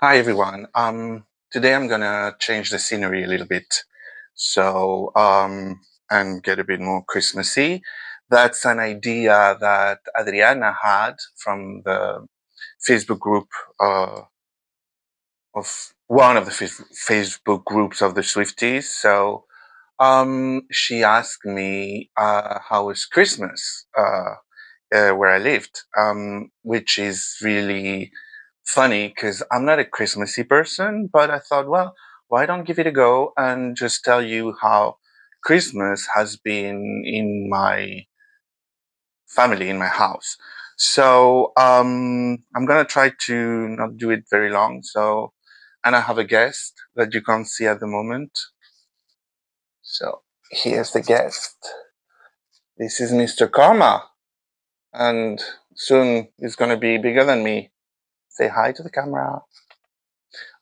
Hi everyone. Today I'm gonna change the scenery a little bit, so and get a bit more Christmassy. That's an idea that Adriana had from the Facebook group of one of the Facebook groups of the Swifties. So she asked me how was Christmas where I lived, which is really funny because I'm not a Christmassy person, but I thought, well, why don't give it a go and just tell you how Christmas has been in my family, in my house. So I'm gonna try to not do it very long. So, and I have a guest that you can't see at the moment. So here's the guest. This is Mr. Karma, and soon he's gonna be bigger than me. Say hi to the camera.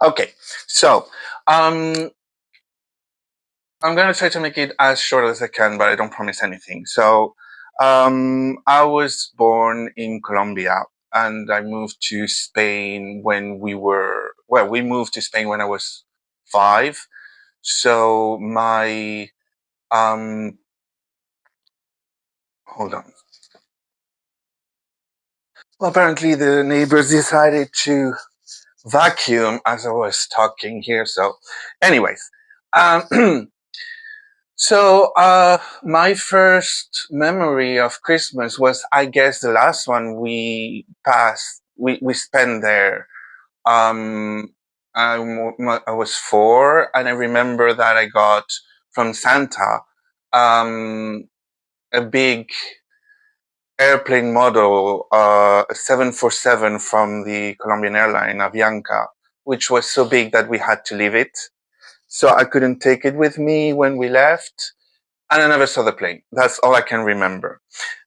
Okay, so um, I'm gonna try to make it as short as I can, but I don't promise anything. So, I was born in Colombia, and I moved to Spain when we moved to Spain when I was 5. So my hold on. Well, apparently the neighbors decided to vacuum as I was talking here. So, anyways, um. So, my first memory of Christmas was, I guess, the last one we spent there. Um, I was 4, and I remember that I got from Santa um, a big airplane model, a 747 from the Colombian airline, Avianca, which was so big that we had to leave it. So I couldn't take it with me when we left, and I never saw the plane. That's all I can remember.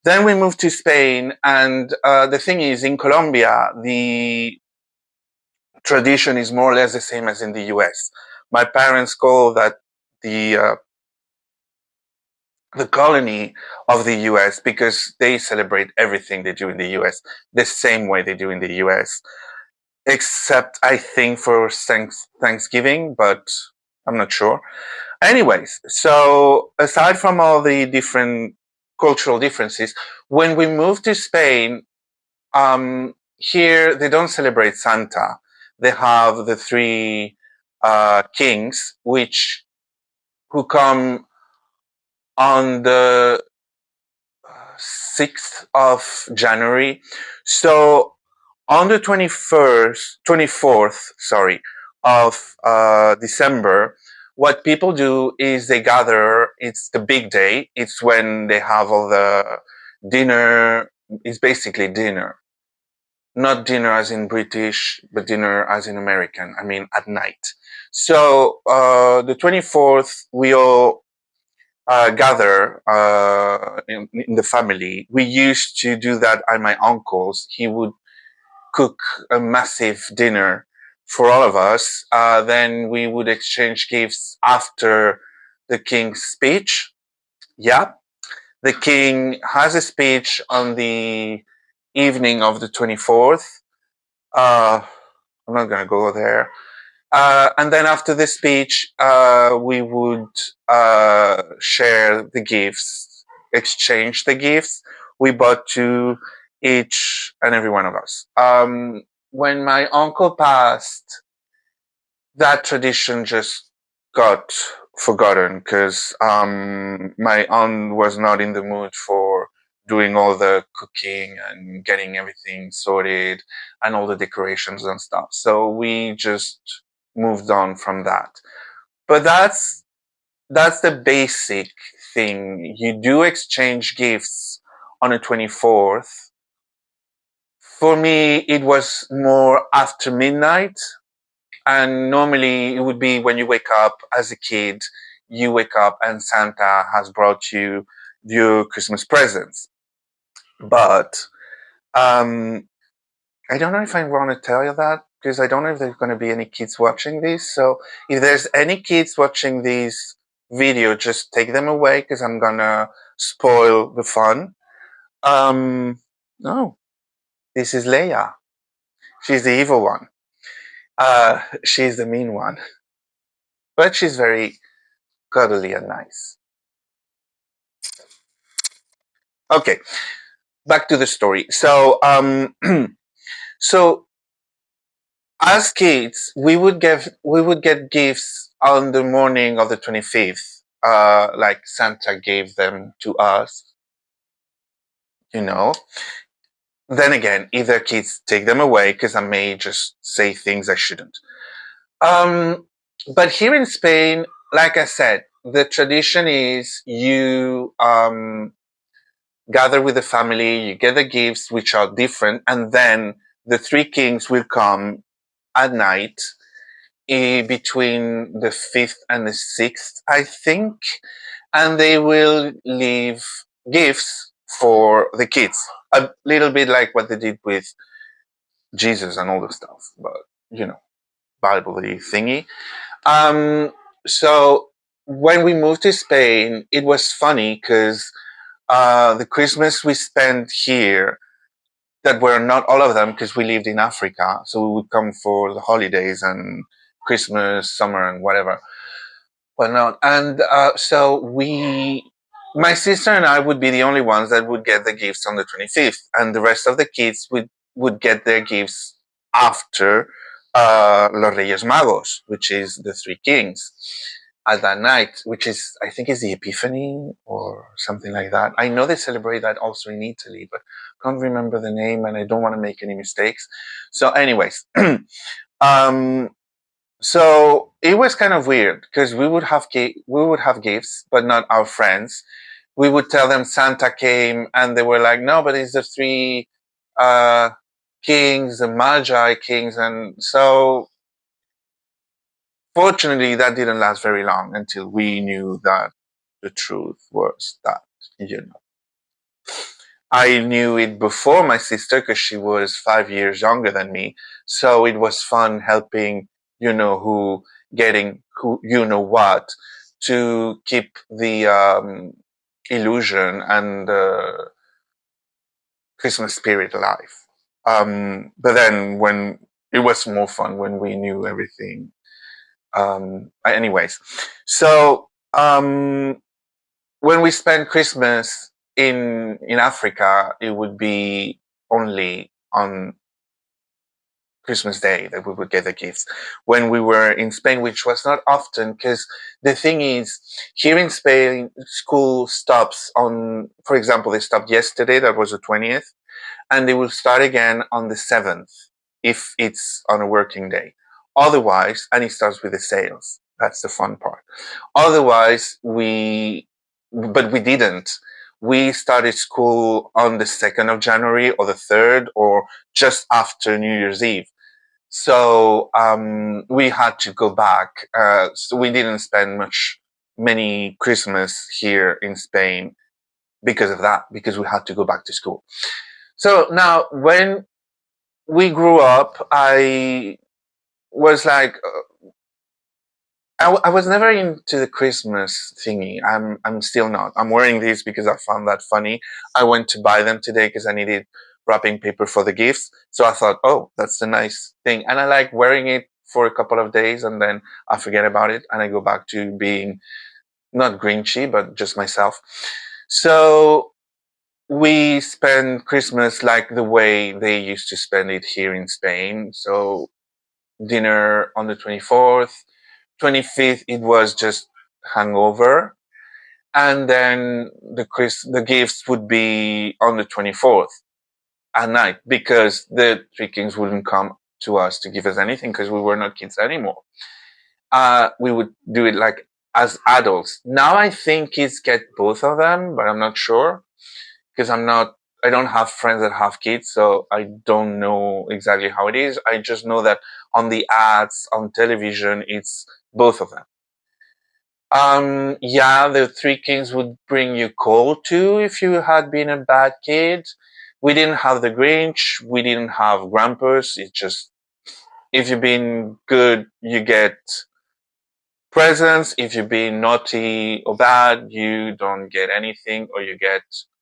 Then we moved to Spain, and the thing is, in Colombia, the tradition is more or less the same as in the US. My parents call that the the colony of the US because they celebrate everything they do in the US the same way they do in the US, except I think for Thanksgiving, but I'm not sure. Anyways, so aside from all the different cultural differences, when we moved to Spain, here they don't celebrate Santa. They have the 3 kings, which who come on the 6th of January. So on the 24th, sorry, of December, what people do is they gather. It's the big day. It's when they have all the dinner. It's basically dinner, not dinner as in British, but dinner as in American. I mean, at night. So the 24th, we all gather in the family. We used to do that at my uncle's. He would cook a massive dinner for all of us. Then we would exchange gifts after the king's speech. Yeah. The king has a speech on the evening of the 24th. I'm not going to go there. And then after the speech, we would share the gifts, exchange the gifts we bought to each and every one of us. When my uncle passed, that tradition just got forgotten because my aunt was not in the mood for doing all the cooking and getting everything sorted and all the decorations and stuff. So we just moved on from that. But that's the basic thing. You do exchange gifts on the 24th. For me, it was more after midnight, and normally it would be when you wake up as a kid, you wake up and Santa has brought you your Christmas presents. But um, I don't know if I want to tell you that because I don't know if there's going to be any kids watching this. So if there's any kids watching this video, just take them away because I'm going to spoil the fun. No, this is Leia. She's the evil one. She's the mean one, but she's very cuddly and nice. Okay, back to the story. So, so as kids, we would get gifts on the morning of the 25th. Like Santa gave them to us, you know. Then again, either kids take them away because I may just say things I shouldn't. Um, but here in Spain, like I said, the tradition is you gather with the family, you get the gifts, which are different, and then the three kings will come at night between the 5th and the 6th, I think, and they will leave gifts for the kids. A little bit like what they did with Jesus and all the stuff, but you know, Bible thingy. Um, so when we moved to Spain, it was funny because the Christmas we spent here, that were not all of them because we lived in Africa, so we would come for the holidays and Christmas, summer, and whatever. But not, and so my sister and I would be the only ones that would get the gifts on the 25th, and the rest of the kids would get their gifts after Los Reyes Magos, which is the three kings, at that night, which is, I think, is the Epiphany or something like that. I know they celebrate that also in Italy, but can't remember the name, and I don't want to make any mistakes. So, anyways, um, so it was kind of weird because we would have gifts, but not our friends. We would tell them Santa came, and they were like, "No, but it's the three uh, kings, the Magi kings," and so fortunately, that didn't last very long until we knew that the truth was that, you know. I knew it before my sister because she was 5 years younger than me. So it was fun helping, getting who, what, to keep the illusion and the Christmas spirit alive. But then when it was more fun when we knew everything. Anyways, so when we spend Christmas in Africa, it would be only on Christmas Day that we would get the gifts. When we were in Spain, which was not often, because the thing is, here in Spain, school stops on, for example, they stopped yesterday, that was the 20th, and they will start again on the 7th if it's on a working day. Otherwise, and it starts with the sales. That's the fun part. Otherwise, but we didn't. We started school on the 2nd of January or the 3rd or just after New Year's Eve. So we had to go back. So we didn't spend many Christmas here in Spain because of that, because we had to go back to school. So now when we grew up, I was like, I was never into the Christmas thingy. I'm still not. I'm wearing these because I found that funny. I went to buy them today because I needed wrapping paper for the gifts. So I thought, oh, that's a nice thing. And I like wearing it for a couple of days and then I forget about it and I go back to being not Grinchy, but just myself. So we spend Christmas like the way they used to spend it here in Spain. So dinner on the 24th, 25th, it was just hangover. And then the gifts would be on the 24th at night because the three kings wouldn't come to us to give us anything because we were not kids anymore. We would do it like as adults. Now I think kids get both of them, but I'm not sure because I don't have friends that have kids, so I don't know exactly how it is. I just know that on the ads on television, it's both of them. Yeah, the three kings would bring you coal too if you had been a bad kid. We didn't have the Grinch. We didn't have Grampus. It's just, if you've been good, you get presents. If you've been naughty or bad, you don't get anything or you get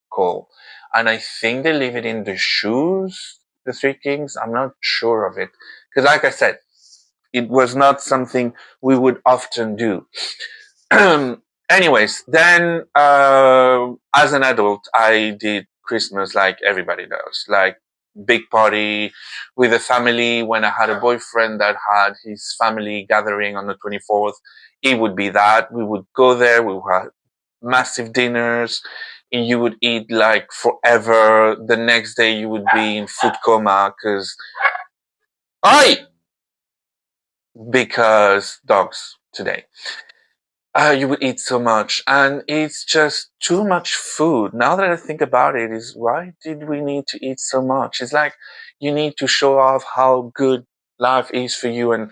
coal. And I think they leave it in the shoes, the three kings. I'm not sure of it. Because like I said, it was not something we would often do. Anyways, then as an adult, I did Christmas like everybody does, like big party with the family. When I had a boyfriend that had his family gathering on the 24th, it would be that we would go there. We would have massive dinners. And you would eat like forever. The next day you would be in food coma I because dogs today. You would eat so much, and it's just too much food. Now that I think about it, is why did we need to eat so much? It's like you need to show off how good life is for you and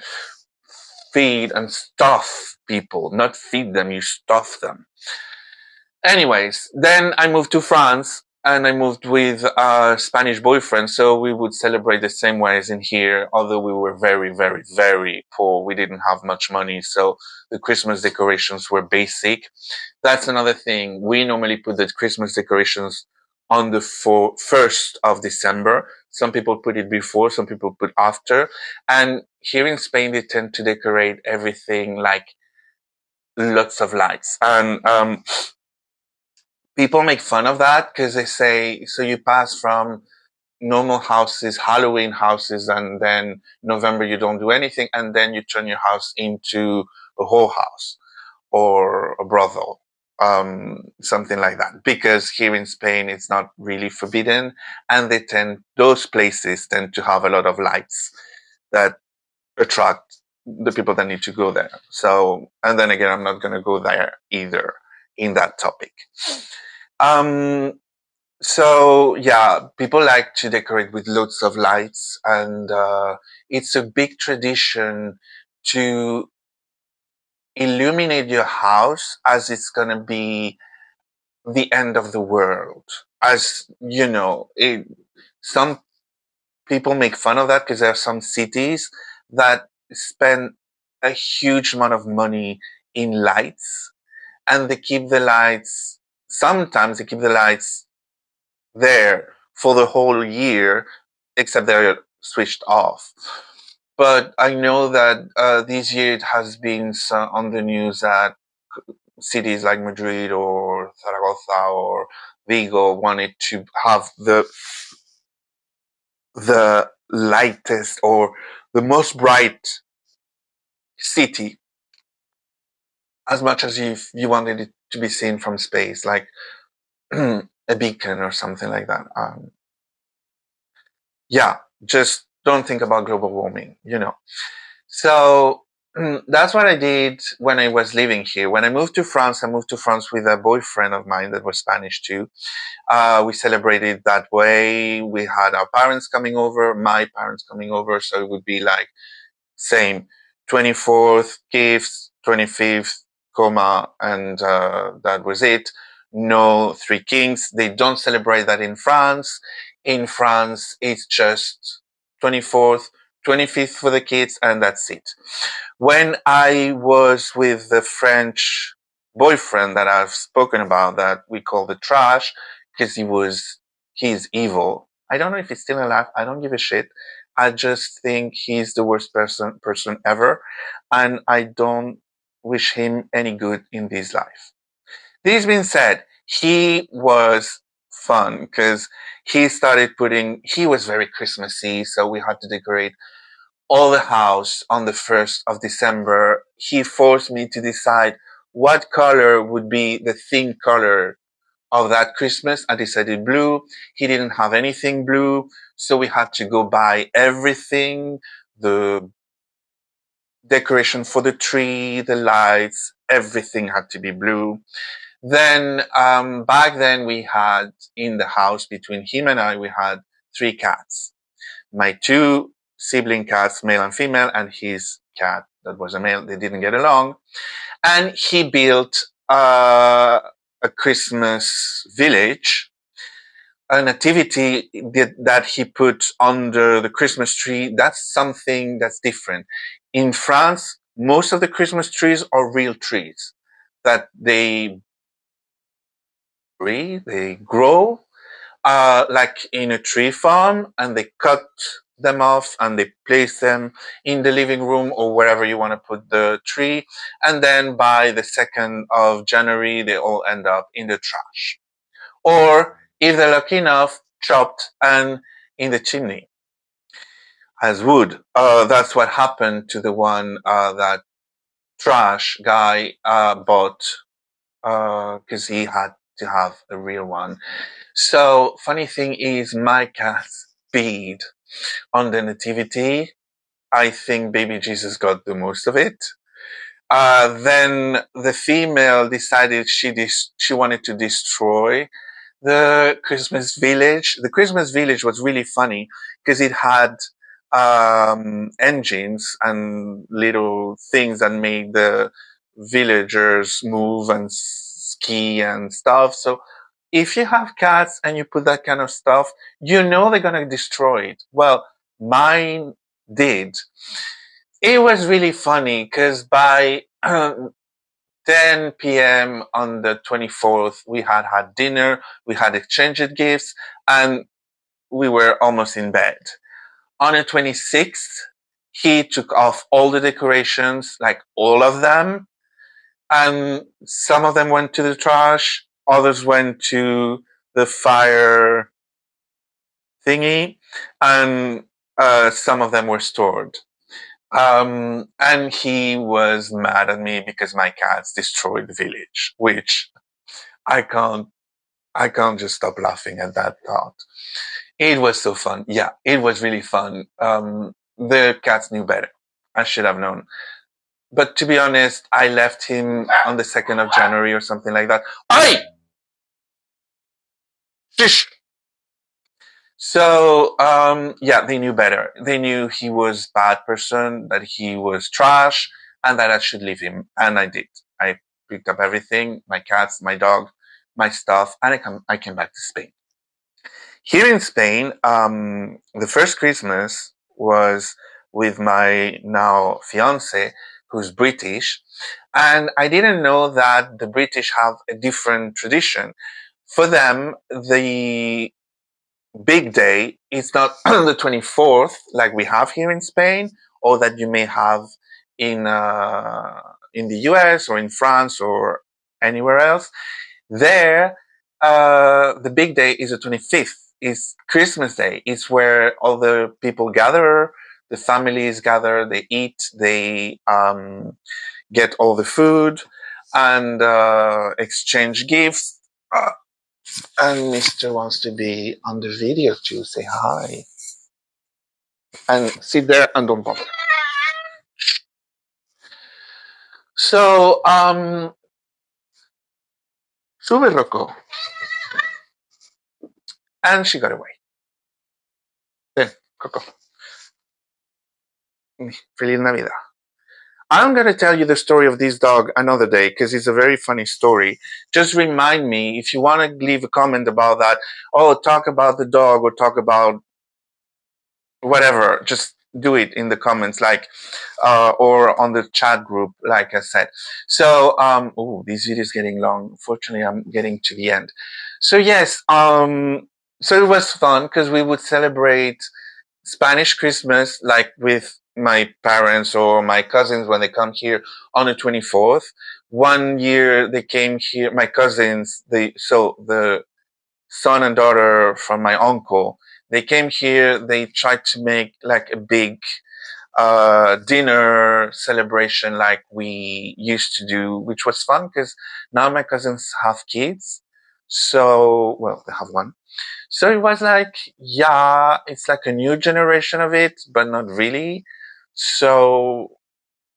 feed and stuff people, not feed them, you stuff them. Anyways, then I moved to France and I moved with a Spanish boyfriend, so we would celebrate the same way as in here, although we were very, very, very poor. We didn't have much money, so the Christmas decorations were basic. That's another thing. We normally put the Christmas decorations on the 1st of December. Some people put it before, some people put after. And here in Spain, they tend to decorate everything like lots of lights. And people make fun of that because they say, so you pass from normal houses, Halloween houses, and then November you don't do anything, and then you turn your house into a whorehouse or a brothel, something like that. Because here in Spain it's not really forbidden, and those places tend to have a lot of lights that attract the people that need to go there. So, and then again, I'm not going to go there either in that topic. So yeah, people like to decorate with lots of lights, and it's a big tradition to illuminate your house as it's gonna be the end of the world. As you know, some people make fun of that because there are some cities that spend a huge amount of money in lights, and they keep the lights. Sometimes they keep the lights there for the whole year, except they're switched off. But I know that this year it has been on the news that cities like Madrid or Zaragoza or Vigo wanted to have the lightest or the most bright city, as much as if you wanted it to be seen from space, like a beacon or something like that. Yeah, just don't think about global warming, you know. So that's what I did when I was living here. When I moved to France, I moved to France with a boyfriend of mine that was Spanish too. We celebrated that way. We had our parents coming over, my parents coming over. So it would be like same 24th, gifts, 25th, coma, and that was it. No Three Kings. They don't celebrate that in France. In France, it's just 24th, 25th for the kids, and that's it. When I was with the French boyfriend that I've spoken about, that we call the trash, because he's evil. I don't know if he's still alive. I don't give a shit. I just think he's the worst person ever, and I don't wish him any good in this life. This being said, he was fun because he was very Christmassy, so we had to decorate all the house on the 1st of December. He forced me to decide what color would be the theme color of that Christmas. I decided blue. He didn't have anything blue, so we had to go buy everything, the decoration for the tree, the lights, everything had to be blue. Then back then we had in the house between him and I, we had 3 cats. My 2 sibling cats, male and female, and his cat that was a male. They didn't get along. And he built a Christmas village, a nativity that he put under the Christmas tree. That's something that's different. In France, most of the Christmas trees are real trees that they grow like in a tree farm, and they cut them off and they place them in the living room or wherever you want to put the tree. And then by the 2nd of January, they all end up in the trash. Or if they're lucky enough, chopped and in the chimney as wood. That's what happened to the one that trash guy bought because he had to have a real one. So funny thing is, my cats peed on the nativity. I think baby Jesus got the most of it. Then the female decided she wanted to destroy the Christmas village. The Christmas village was really funny because it had engines and little things that made the villagers move and ski and stuff. So if you have cats and you put that kind of stuff, you know they're gonna destroy it. Well, mine did. It was really funny because by 10 p.m. on the 24th, we had dinner, we had exchanged gifts, and we were almost in bed. On the 26th, he took off all the decorations, like all of them, and some of them went to the trash, others went to the fire thingy, and some of them were stored. And he was mad at me because my cats destroyed the village, which I can't, I can't just stop laughing at that thought. It was so fun. Yeah, it was really fun. The cats knew better. I should have known. But to be honest, I left him on the 2nd of January or something like that. Oi! Fish! So, yeah, they knew better. They knew he was a bad person, that he was trash, and that I should leave him. And I did. I picked up everything, my cats, my dog, my stuff, and I came back to Spain. Here in Spain, the first Christmas was with my now fiance, who's British, and I didn't know that the British have a different tradition. For them, the big day is not the 24th like we have here in Spain, or that you may have in the US or in France or anywhere else. There, the big day is the 25th. It's Christmas Day. It's where all the people gather, the families gather, they eat, they get all the food, and exchange gifts. And Mister wants to be on the video too. Say hi. And sit there and don't bother. So, sube Rocco. And she got away. Then, Coco. Feliz Navidad. I'm going to tell you the story of this dog another day because it's a very funny story. Just remind me if you want to leave a comment about that. Oh, talk about the dog or talk about whatever. Just do it in the comments, like, or on the chat group, like I said. So, oh, this video is getting long. Fortunately, I'm getting to the end. So yes, so it was fun because we would celebrate Spanish Christmas, like with my parents or my cousins when they come here on the 24th. One year they came here, my cousins, the son and daughter from my uncle, they came here, they tried to make like a big dinner celebration like we used to do, which was fun because now my cousins have kids. So, well, they have one. So it was like, yeah, it's like a new generation of it, but not really. So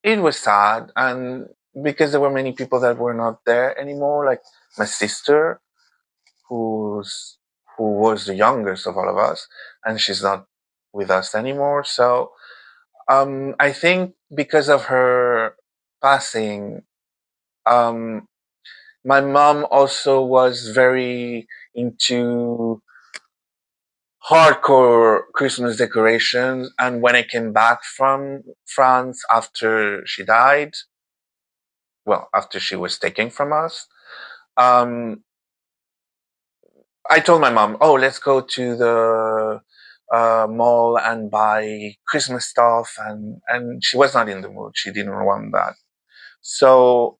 it was sad. And because there were many people that were not there anymore, like my sister, who was the youngest of all of us, and she's not with us anymore. So I think because of her passing, my mom also was very into hardcore Christmas decorations. And when I came back from France after she died, well, after she was taken from us, um, I told my mom, "Oh, let's go to mall and buy Christmas stuff, and she was not in the mood. She didn't want that. So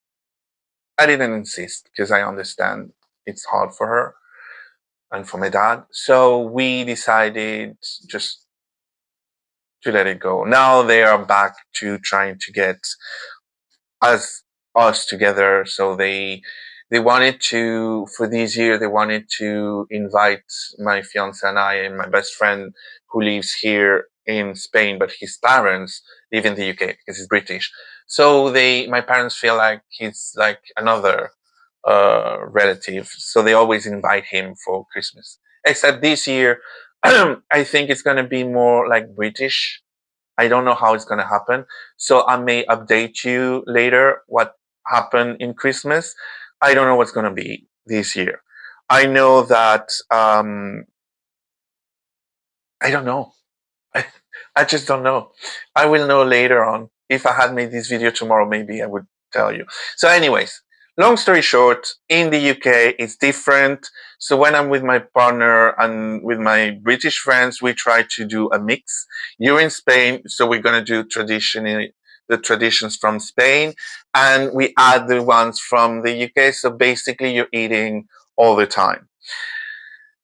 I didn't insist because I understand it's hard for her and for my dad. So we decided just to let it go. Now they are back to trying to get us us together. So they wanted to, for this year, they wanted to invite my fiance and I and my best friend who lives here in Spain, but his parents live in the UK because he's British. So my parents feel like he's like another relative. So they always invite him for Christmas. Except this year, I think it's going to be more like British. I don't know how it's going to happen. So I may update you later what happened in Christmas. I don't know what's going to be this year. I know that, I don't know. I just don't know. I will know later on. If I had made this video tomorrow, maybe I would tell you. So anyways, long story short, in the UK, it's different. So when I'm with my partner and with my British friends, we try to do a mix. You're in Spain, so we're going to do the traditions from Spain, and we add the ones from the UK. So basically, you're eating all the time.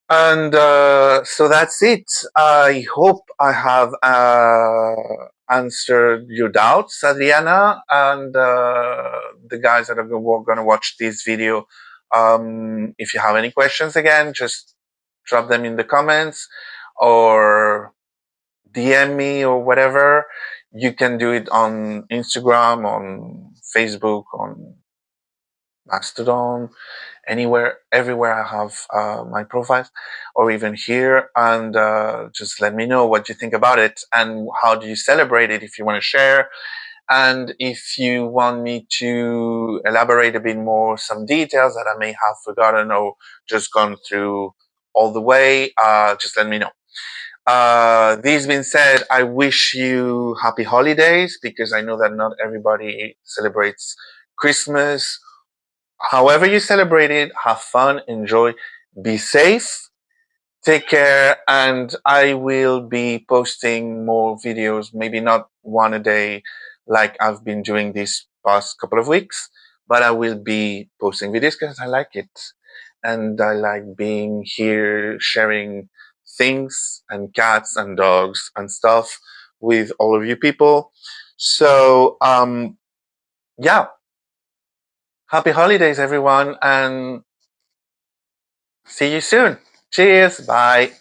And so that's it. I hope I have answered your doubts, Adriana, and the guys that are going to watch this video. If you have any questions, again, just drop them in the comments or DM me or whatever. You can do it on Instagram, on Facebook, on Mastodon, anywhere, everywhere I have my profiles, or even here, and just let me know what you think about it and how do you celebrate it if you want to share. And if you want me to elaborate a bit more, some details that I may have forgotten or just gone through all the way, just let me know. This being said, I wish you happy holidays because I know that not everybody celebrates Christmas. However you celebrate it, have fun, enjoy, be safe, take care, and I will be posting more videos, maybe not one a day like I've been doing this past couple of weeks, but I will be posting videos because I like it. And I like being here sharing things and cats and dogs and stuff with all of you people. So, yeah, happy holidays, everyone, and see you soon. Cheers. Bye.